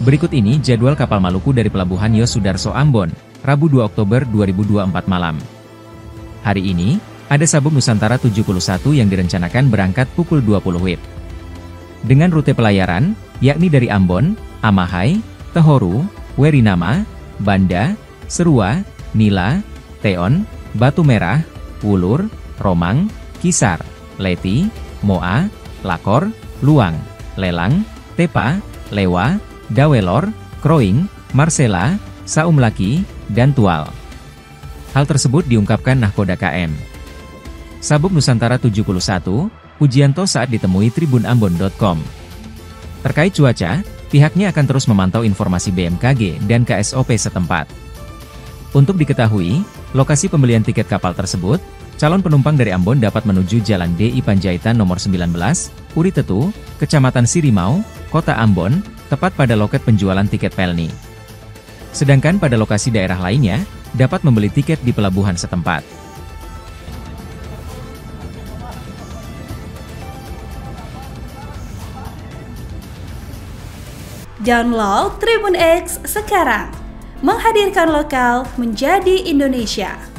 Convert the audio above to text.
Berikut ini jadwal kapal Maluku dari Pelabuhan Yosudarso Ambon, Rabu 2 Oktober 2024 malam. Hari ini, ada sabuk Nusantara 71 yang direncanakan berangkat pukul 20 WIB. Dengan rute pelayaran, yakni dari Ambon, Amahai, Tehoru, Werinama, Banda, Serua, Nila, Teon, Batu Merah, Wulur, Romang, Kisar, Leti, Moa, Lakor, Luang, Lelang, Tepa, Lewa, Dawelor, Kroing, Marsela, Saumlaki, dan Tual. Hal tersebut diungkapkan Nahkoda KM. Sabuk Nusantara 71, Pujianto saat ditemui tribunambon.com. Terkait cuaca, pihaknya akan terus memantau informasi BMKG dan KSOP setempat. Untuk diketahui, lokasi pembelian tiket kapal tersebut, calon penumpang dari Ambon dapat menuju Jalan DI Panjaitan nomor 19, Uritetu, Kecamatan Sirimau, Kota Ambon, tepat pada loket penjualan tiket Pelni. Sedangkan pada lokasi daerah lainnya, dapat membeli tiket di pelabuhan setempat. Download Tribun X sekarang, menghadirkan lokal menjadi Indonesia.